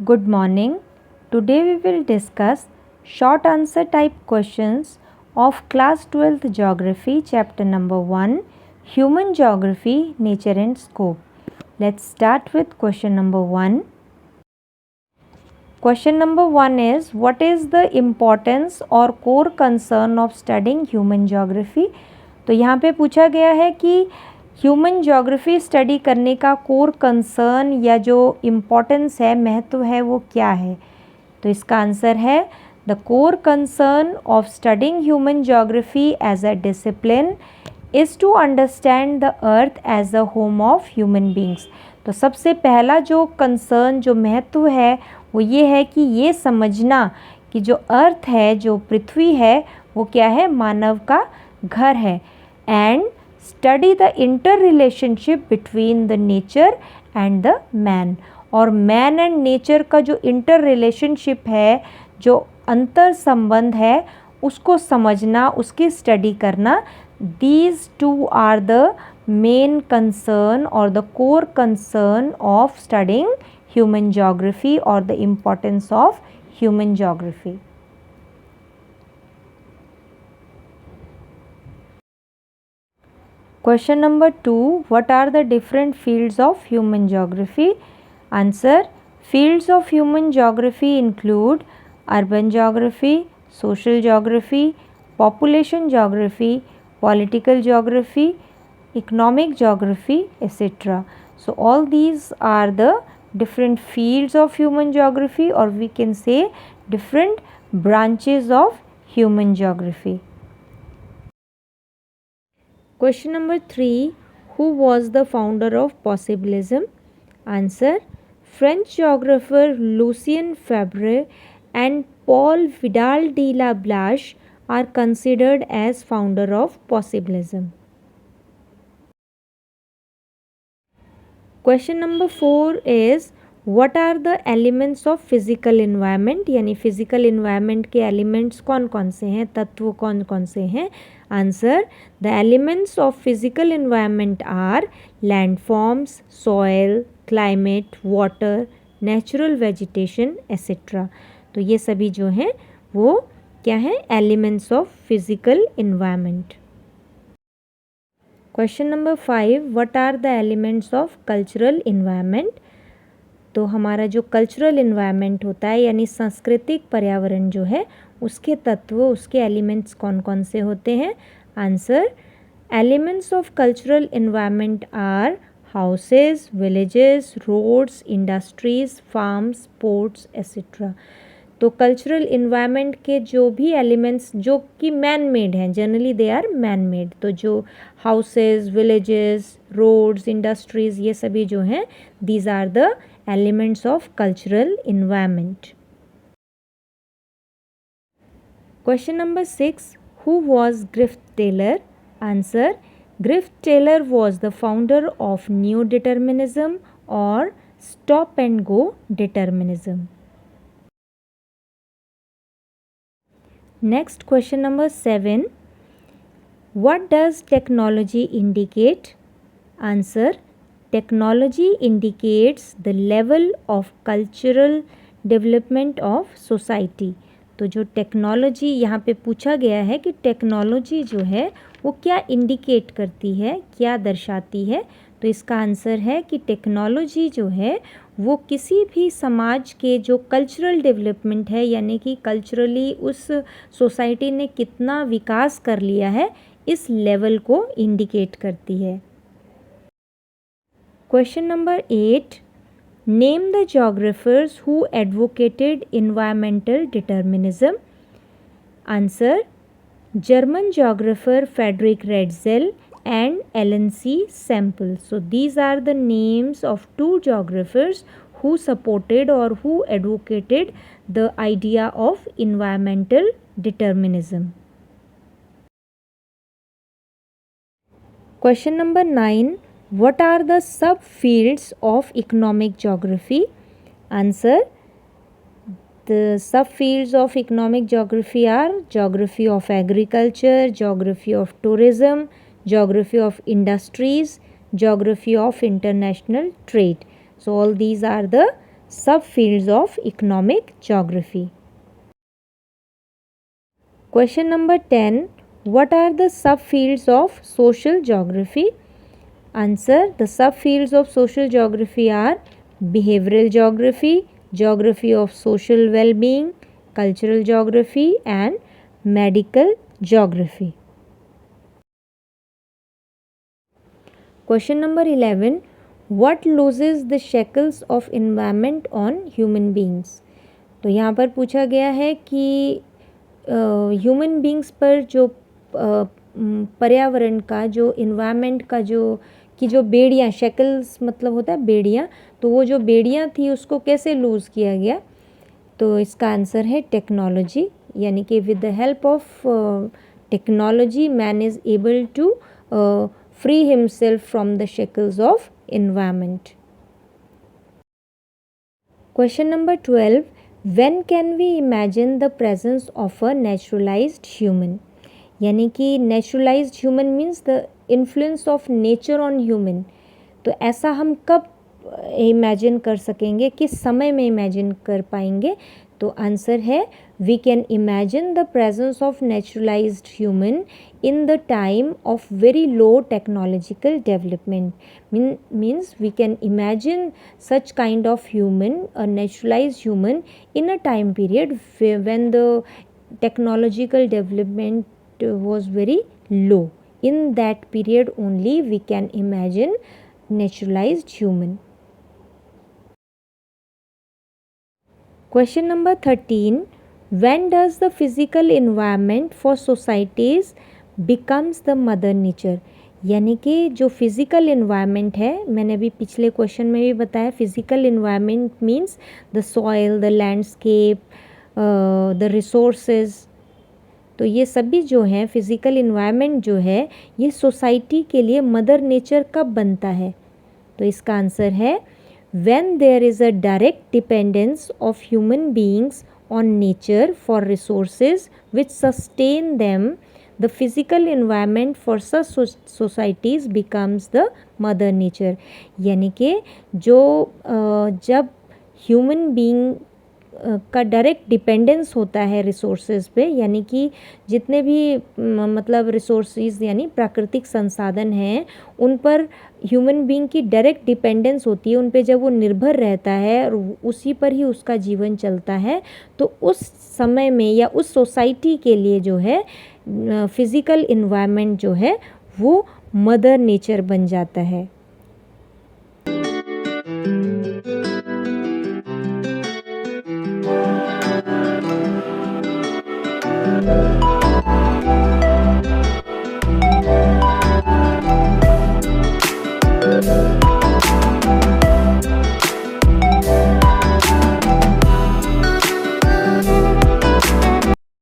Good morning. Today we will discuss short answer type questions of class 12th geography chapter number 1 human geography nature and scope. Let's start with question number 1. Question number 1 is what is the importance or core concern of studying human geography? तो यहाँ पे पूछा गया है कि human geography study करने का core concern या जो इम्पोर्टेंस है महत्व है वो क्या है? तो इसका आंसर है the core concern of studying human geography as a discipline is to understand the earth as the home of human beings. तो सबसे पहला जो कंसर्न जो महत्व है वो ये है कि ये समझना कि जो अर्थ है जो पृथ्वी है वो क्या है मानव का घर है. And study the inter relationship between the nature and the man. और मैन एंड नेचर का जो इंटर रिलेशनशिप है जो अंतर संबंध है उसको समझना उसकी स्टडी करना. These two are the main concern और the core concern of studying human geography or the importance of human geography. Question number 2. What are the different fields of human geography? Answer. Fields of human geography include urban geography, social geography, population geography, political geography, economic geography, etc. So all these are the different fields of human geography, or we can say different branches of human geography. Question number 3. Who was the founder of possibilism? Answer. French geographer Lucien Febvre and Paul Vidal de la Blache are considered as founder of possibilism. Question number 4 is what are the elements of physical environment. यानी physical environment के elements कौन कौन से हैं तत्व कौन कौन से हैं. Answer. The elements of physical environment are landforms, soil, climate, water, natural vegetation etcetera. तो ये सभी जो हैं वो क्या हैं elements of physical environment. Question number 5. What are the elements of cultural environment. तो हमारा जो कल्चरल इन्वायरमेंट होता है यानी सांस्कृतिक पर्यावरण जो है उसके तत्व उसके एलिमेंट्स कौन कौन से होते हैं. Answer. Elements of cultural environment are houses, villages, roads, industries, farms, ports etcetera. तो कल्चरल इन्वायरमेंट के जो भी एलिमेंट्स जो कि मैन मेड हैं generally they are man made. तो जो हाउसेस, विलेजेस, रोड्स, इंडस्ट्रीज़ ये सभी जो हैं these are the elements of cultural environment. Question number 6. Who was Griffith Taylor. Answer. Griffith Taylor was the founder of new determinism और stop and go determinism. Next, question number 7. What does technology indicate? Answer. Technology indicates the level of cultural development of society. तो जो technology यहाँ पे पूछा गया है कि technology जो है वो क्या इंडिकेट करती है क्या दर्शाती है. तो इसका आंसर है कि टेक्नोलॉजी जो है वो किसी भी समाज के जो कल्चरल डेवलपमेंट है यानी कि कल्चरली उस सोसाइटी ने कितना विकास कर लिया है इस लेवल को इंडिकेट करती है. Question number 8. Name the geographers who advocated environmental determinism. Answer. German geographer Friedrich Ratzel and Ellen C. Semple. So these are the names of two geographers who supported or who advocated the idea of environmental determinism. Question number 9. What are the subfields of economic geography? Answer. The subfields of economic geography are geography of agriculture, geography of tourism, geography of industries, geography of international trade. So all these are the subfields of economic geography. Question number 10. What are the subfields of social geography? Answer. The subfields of social geography are behavioral geography, geography of social well-being, cultural geography, and medical geography. Question number 11. What loosens the shackles of environment on human beings? तो यहाँ पर पूछा गया है कि human beings पर जो पर्यावरण का, जो इन्वायरमेंट का जो बेड़ियाँ, शैकल्स मतलब होता है बेड़ियाँ, तो वो जो बेड़ियाँ थी उसको कैसे लूज़ किया गया? तो इसका आंसर है टेक्नोलॉजी, यानी कि with the help of technology man is able to free himself from the shackles of environment. Question number 12. When can we imagine the presence of a naturalized human? यानी कि naturalized human means the influence of nature on human. तो ऐसा हम कब imagine कर सकेंगे, किस समय में इमेजिन कर पाएंगे? तो आंसर है we can imagine the presence of naturalized human in the time of very low technological development. Means we can imagine such kind of human, a naturalized human, in a time period when the technological development was very low. In that period only we can imagine naturalized human. Question number 13. When does the physical environment for societies becomes the mother nature? यानी कि जो physical environment है, मैंने अभी पिछले question में भी बताया, physical environment means the soil, the landscape, the resources. तो ये सभी जो हैं फिज़िकल इन्वायरमेंट जो है, ये सोसाइटी के लिए मदर नेचर कब बनता है? तो इसका आंसर है when there is a direct dependence of human beings on nature for resources which sustain them, the physical environment for such societies becomes the mother nature. यानी कि जो जब ह्यूमन बीइंग का डायरेक्ट डिपेंडेंस होता है resources पे, यानी कि जितने भी मतलब रिसोर्सेज यानी प्राकृतिक संसाधन हैं उन पर ह्यूमन बीइंग की डायरेक्ट डिपेंडेंस होती है, उन पे जब वो निर्भर रहता है और उसी पर ही उसका जीवन चलता है, तो उस समय में या उस सोसाइटी के लिए जो है फिज़िकल इन्वायरमेंट जो है वो मदर नेचर बन जाता है.